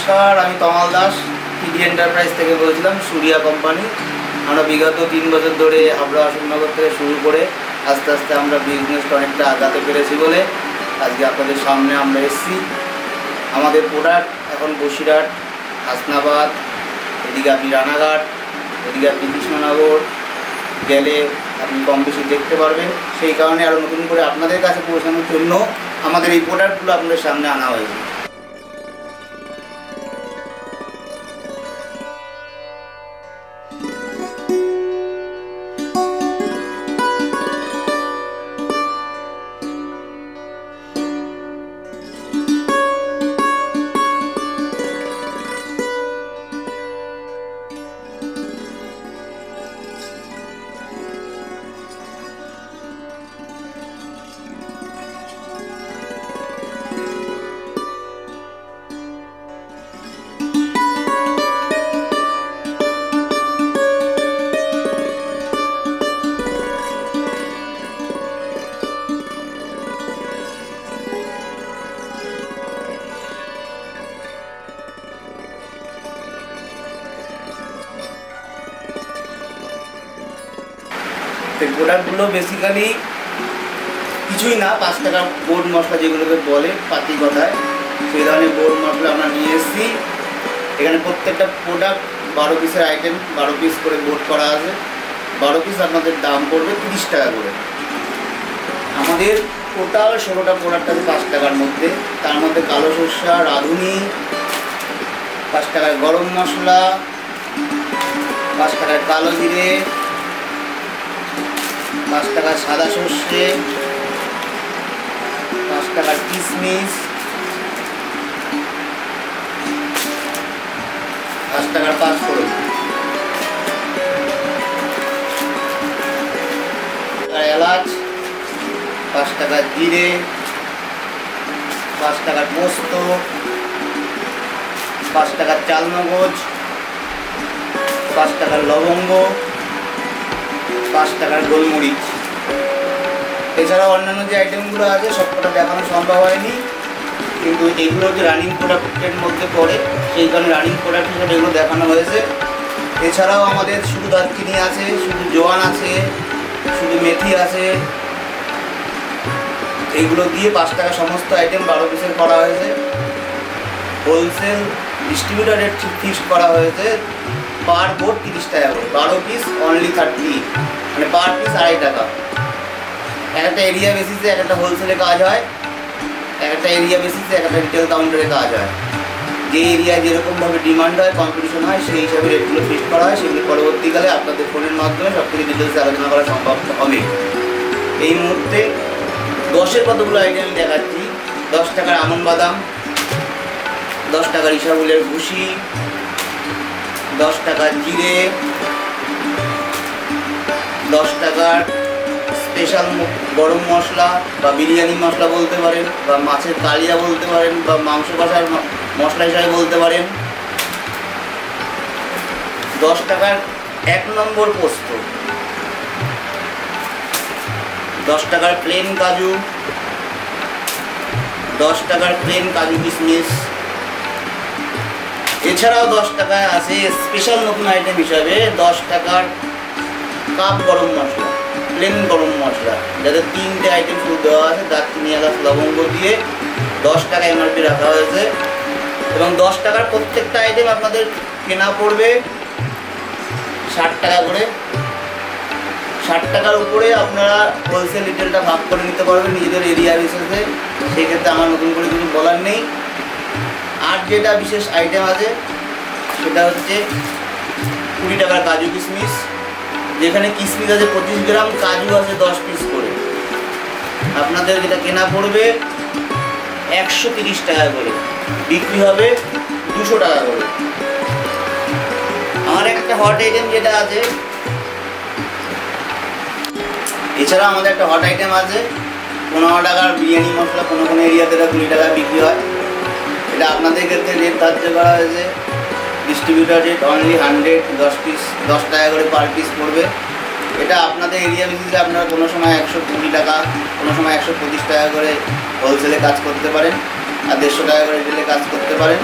নমস্কার, আমি তমাল Das, PD enterprise থেকে বলছিলাম, সুরিয়া কোম্পানি। আমরা বিগত 3 বছর ধরে হাবড়া অশোকনগর থেকে শুরু করে আস্তে আস্তে আমরা বিজনেসটা অনেকটা আগাতে পেরেছি বলে আজকে আপনাদের সামনে আমরা এসেছি। আমাদের প্রোডাক্ট এখন বসিরহাট, হাসনাবাদ, এদিকে আপনি রানাঘাট, এদিকে আপনি কৃষ্ণনগর গেলে আপনি কম বেশি দেখতে পারবেন। সেই কারণে আরও নতুন করে আপনাদের কাছে পৌঁছানোর জন্য আমাদের এই প্রোডাক্টগুলো আপনাদের সামনে আনা হয়েছে। এই প্রোডাক্টগুলো বেসিক্যালি কিছুই না, 5 টাকার বোর্ড মশলা যেগুলোকে বলে পাতি কথায়, সেই ধরনের বোর্ড মশলা আমরা নিয়ে এসেছি। এখানে প্রত্যেকটা প্রোডাক্ট 12 পিসের আইটেম, 12 পিস করে বোর্ড করা আছে। 12 পিস আপনাদের দাম পড়বে 30 টাকা করে। আমাদের টোটাল 16টা প্রোডাক্ট আছে 5 টাকার মধ্যে। তার মধ্যে কালো সরষা, রাঁধুনি, 5 টাকার গরম মশলা, 5 টাকার কালো জিরে, 5 টাকার সাদা সর্ষে, 5 টাকার কিশমিশ, 5 টাকার পাঁচফোড়ন, এলাচ, 5 টাকার জিরে, 5 টাকার পোস্ত, 5 টাকার চালমগজ, 5 টাকার লবঙ্গ, 5 টাকার গোলমরিচ। এছাড়াও অন্যান্য যে আইটেমগুলো আছে সবকটা দেখানো সম্ভব হয়নি, কিন্তু এগুলো যে রানিং প্রোডাক্টের মধ্যে পড়ে সেই কারণে রানিং প্রোডাক্ট হিসেবে এগুলো দেখানো হয়েছে। এছাড়াও আমাদের শুধু দারচিনি আছে, শুধু জোয়ান আছে, শুধু মেথি আছে। এইগুলো দিয়ে 5 টাকা সমস্ত আইটেম 12 পিসের করা হয়েছে। হোলসেল ডিস্ট্রিবিউটার রেট ফিক্সড করা হয়েছে পার বোর্ড 30 টাকা করে। 12 পিস অনলি 30, মানে পার পিস 2.5 টাকা। একটা এরিয়া বেসিসে একটা হোলসেলে কাজ হয়, একটা এরিয়া বেসিসে একটা রিটেল কাউন্টারে কাজ হয়। যে এরিয়ায় যেরকমভাবে ডিমান্ড হয়, কম্পিটিশন হয়, সেই হিসাবে রেটগুলো ফিক্সড করা হয়। সেগুলি পরবর্তীকালে আপনাদের ফোনের মাধ্যমে সব থেকে ডিটেলসে আলোচনা করা সম্ভব হবে। এই মুহূর্তে 10-এর কতগুলো আইটেম আমি দেখাচ্ছি। 10 টাকার আমন বাদাম, 10 টাকার ইসাবুলের ভুসি, 10 টাকার জিরে, 10 টাকার স্পেশাল গরম মশলা বা বিরিয়ানি মশলা বলতে পারেন, বা মাছের কালিয়া বলতে পারেন, বা মাংস কষার মশলা হিসাবে বলতে পারেন। 10 টাকার 1 নম্বর পোস্ত, 10 টাকার প্লেন কাজু, 10 টাকার প্লেন কাজু কিশমিশ। এছাড়াও 10 টাকায় আছে স্পেশাল নতুন আইটেম হিসাবে 10 টাকার কাপ গরম মশলা, প্লেন গরম মশলা, যাতে 3টে আইটেম শুধু দেওয়া আছে, দারচিনি, এলাচ, লবঙ্গ দিয়ে 10 টাকা এমআরপি রাখা হয়েছে। এবং 10 টাকার প্রত্যেকটা আইটেম আপনাদের কেনা পড়বে 60 টাকা করে। 60 টাকার উপরে আপনারা হোলসেল রিটেলটা ভাগ করে নিতে পারবেন নিজেদের এরিয়া বিশেষে। সেক্ষেত্রে আমার নতুন করে কিছু বলার নেই। আর যেটা বিশেষ আইটেম আছে সেটা হচ্ছে 20 টাকার কাজু কিশমিশ, যেখানে কিশমিশ আছে 25 গ্রাম, কাজু আছে 10 পিস করে। আপনাদের যেটা কেনা পড়বে 130 টাকা করে, বিক্রি হবে 200 টাকা করে। আমার একটা হট আইটেম যেটা আছে, এছাড়া আমাদের একটা হট আইটেম আছে 15 টাকার বিরিয়ানি মশলা। কোনো কোনো এরিয়াতে এটা 20 টাকা বিক্রি হয়। এটা আপনাদের ক্ষেত্রে রেট ধার্য করা হয়েছে, ডিস্ট্রিবিউটার রেট অনলি 100, 10 পিস 10 টাকা করে পার পিস পড়বে। এটা আপনাদের এরিয়া বেসিসে আপনারা কোনো সময় 120 টাকা, কোনো সময় 125 টাকা করে হোলসেলে কাজ করতে পারেন, আর 150 টাকা করে রিটেলে কাজ করতে পারেন।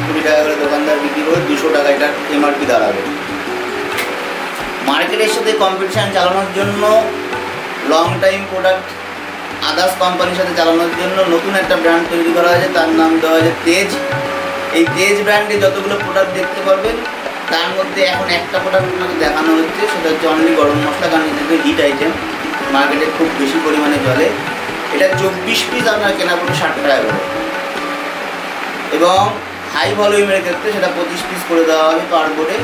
20 টাকা করে দোকানদার বিক্রি করে 200 টাকা এটার এমআরপি দাঁড়াবে। মার্কেটের সাথে কম্পিটিশান চালানোর জন্য, লং টাইম প্রোডাক্ট আদার্স কোম্পানির সাথে চালানোর জন্য নতুন একটা ব্র্যান্ড তৈরি করা হয়েছে, তার নাম দেওয়া হয়েছে তেজ। এই তেজ ব্র্যান্ডে যতগুলো প্রোডাক্ট দেখতে পারবেন তার মধ্যে এখন একটা প্রোডাক্ট আপনাকে দেখানো হচ্ছে, সেটা হচ্ছে অনলি গরম মশলা, কারণ এটা হিট আইটেম, মার্কেটে খুব বেশি পরিমাণে চলে। এটা 24 পিস আপনার কেনা পড়বে 60 টাকা করে, এবং হাই ভলিউমের ক্ষেত্রে সেটা 25 পিস করে দেওয়া হবে পার বোর্ডে,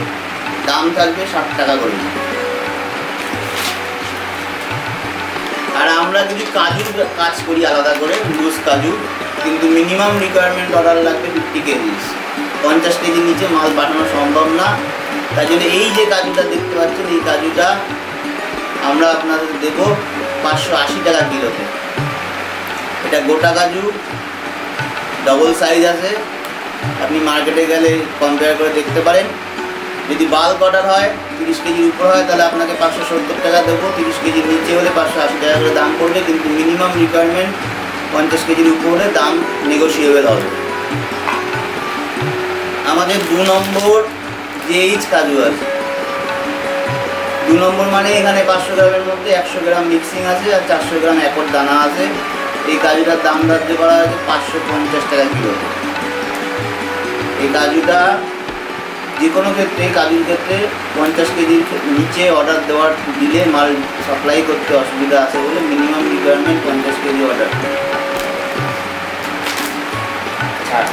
দাম থাকবে 60 টাকা করে। আর আমরা কিছু কাজুর কাজ করি আলাদা করে, লুজ কাজু, কিন্তু মিনিমাম রিকোয়ারমেন্ট অর্ডার লাগবে 50 কেজি। 50 কেজির নিচে মাল পাঠানো সম্ভব না। তাই জন্য এই যে কাজুটা দেখতে পাচ্ছেন, এই কাজুটা আমরা আপনাদের দেবো 580 টাকা কিলোতে। এটা গোটা কাজু, ডবল সাইজ আছে, আপনি মার্কেটে গেলে কম্পেয়ার করে দেখতে পারেন। যদি বাল্ক অর্ডার হয় 30 কেজির উপর হয় তাহলে আপনাকে 570 টাকা দেবো, 30 কেজির নিচে হলে 580 টাকা করে দাম পড়বে, কিন্তু মিনিমাম রিকোয়ারমেন্ট 50 কেজির উপর হলে দাম নেগোসিয়েবল হবে। আমাদের 2 নম্বর জেইচ কাজু আছে। 2 নম্বর মানে এখানে 500 গ্রামের মধ্যে 100 গ্রাম মিক্সিং আছে আর 400 গ্রাম একর দানা আছে। এই কাজুটার দাম ধার্য করা হয়েছে 550 টাকা কিলো। এই কাজুটা যে কোনো ক্ষেত্রে, কাজুর ক্ষেত্রে 50 কেজির নিচে অর্ডার দেওয়ার দিলে মাল সাপ্লাই করতে অসুবিধা আছে বলে মিনিমাম রিকোয়ারমেন্ট 50 কেজি অর্ডার ছাড়।